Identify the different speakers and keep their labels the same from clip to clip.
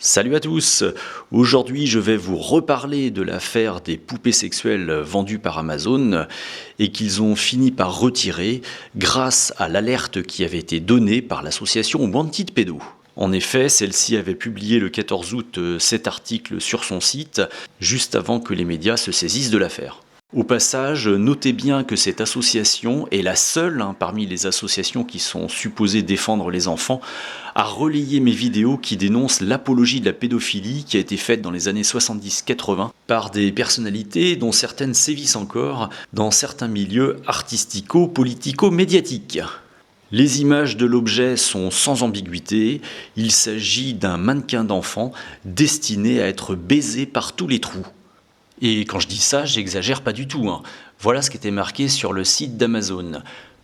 Speaker 1: Salut à tous! Aujourd'hui, je vais vous reparler de l'affaire des poupées sexuelles vendues par Amazon et qu'ils ont fini par retirer grâce à l'alerte qui avait été donnée par l'association Wanted Pedo. En effet, celle-ci avait publié le 14 août cet article sur son site, juste avant que les médias se saisissent de l'affaire. Au passage, notez bien que cette association est la seule parmi les associations qui sont supposées défendre les enfants à relayer mes vidéos qui dénoncent l'apologie de la pédophilie qui a été faite dans les années 70-80 par des personnalités dont certaines sévissent encore dans certains milieux artistico-politico-médiatiques. Les images de l'objet sont sans ambiguïté, il s'agit d'un mannequin d'enfant destiné à être baisé par tous les trous. Et quand je dis ça, j'exagère pas du tout. Voilà ce qui était marqué sur le site d'Amazon.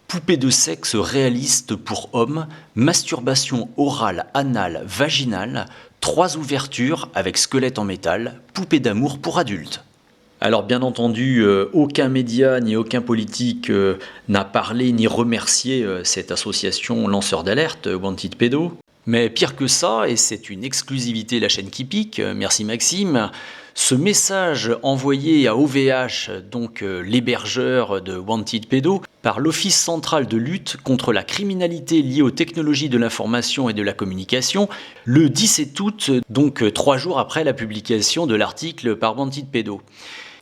Speaker 1: Poupée de sexe réaliste pour hommes, masturbation orale, anale, vaginale, 3 ouvertures avec squelette en métal, poupée d'amour pour adultes. Alors bien entendu, aucun média ni aucun politique n'a parlé ni remercié cette association lanceur d'alerte, Wanted Pedo. Mais pire que ça, et c'est une exclusivité de la chaîne qui pique, merci Maxime, ce message envoyé à OVH, donc l'hébergeur de Wanted Pedo, par l'Office central de lutte contre la criminalité liée aux technologies de l'information et de la communication, le 17 août, donc 3 jours après la publication de l'article par Wanted Pedo.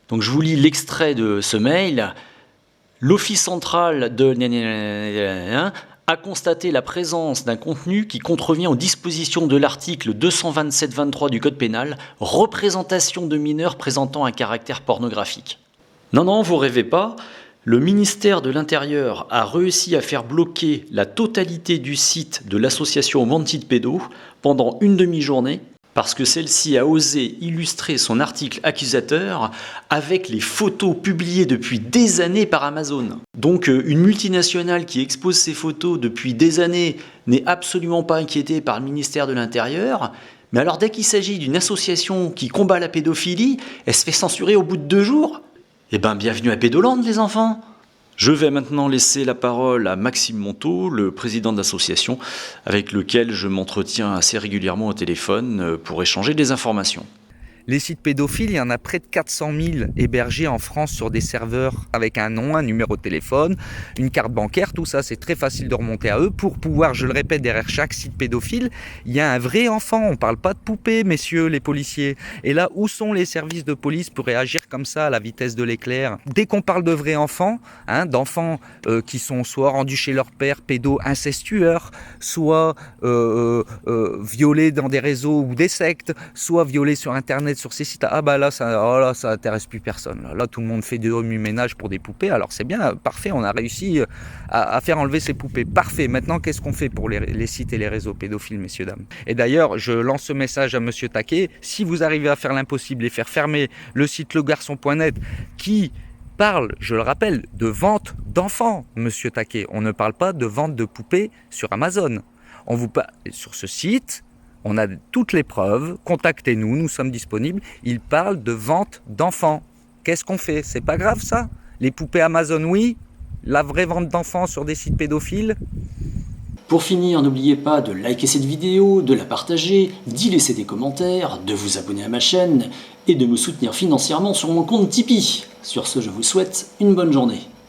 Speaker 1: Donc je vous lis l'extrait de ce mail. L'Office central de a constaté la présence d'un contenu qui contrevient aux dispositions de l'article 227-23 du Code pénal, représentation de mineurs présentant un caractère pornographique. Non, vous rêvez pas, le ministère de l'Intérieur a réussi à faire bloquer la totalité du site de l'association Wanted Pedo pendant une demi-journée, parce que celle-ci a osé illustrer son article accusateur avec les photos publiées depuis des années par Amazon. Donc une multinationale qui expose ses photos depuis des années n'est absolument pas inquiétée par le ministère de l'Intérieur, mais alors dès qu'il s'agit d'une association qui combat la pédophilie, elle se fait censurer au bout de 2 jours. Eh ben bienvenue à Pédoland les enfants! Je vais maintenant laisser la parole à Maxime Monteau, le président de l'association, avec lequel je m'entretiens assez régulièrement au téléphone pour échanger des informations.
Speaker 2: Les sites pédophiles, il y en a près de 400 000 hébergés en France sur des serveurs avec un nom, un numéro de téléphone, une carte bancaire, tout ça, c'est très facile de remonter à eux. Pour pouvoir, je le répète, derrière chaque site pédophile, il y a un vrai enfant. On ne parle pas de poupée, messieurs les policiers. Et là, où sont les services de police pour réagir comme ça à la vitesse de l'éclair? Dès qu'on parle de vrais enfants, d'enfants qui sont soit rendus chez leur père, pédo-incestueurs, soit violés dans des réseaux ou des sectes, soit violés sur Internet, sur ces sites, là ça intéresse plus personne. Là tout le monde fait du remue-ménage pour des poupées, alors c'est bien, parfait, on a réussi à faire enlever ces poupées, parfait. Maintenant qu'est-ce qu'on fait pour les sites et les réseaux pédophiles, messieurs dames? Et d'ailleurs je lance ce message à monsieur Taquet, si vous arrivez à faire l'impossible et faire fermer le site legarçon.net qui parle, je le rappelle, de vente d'enfants, monsieur Taquet, on ne parle pas de vente de poupées sur Amazon. On vous parle sur ce site. On a toutes les preuves, contactez-nous, nous sommes disponibles. Il parle de vente d'enfants. Qu'est-ce qu'on fait? C'est pas grave ça? Les poupées Amazon, oui. La vraie vente d'enfants sur des sites pédophiles?
Speaker 1: Pour finir, n'oubliez pas de liker cette vidéo, de la partager, d'y laisser des commentaires, de vous abonner à ma chaîne et de me soutenir financièrement sur mon compte Tipeee. Sur ce, je vous souhaite une bonne journée.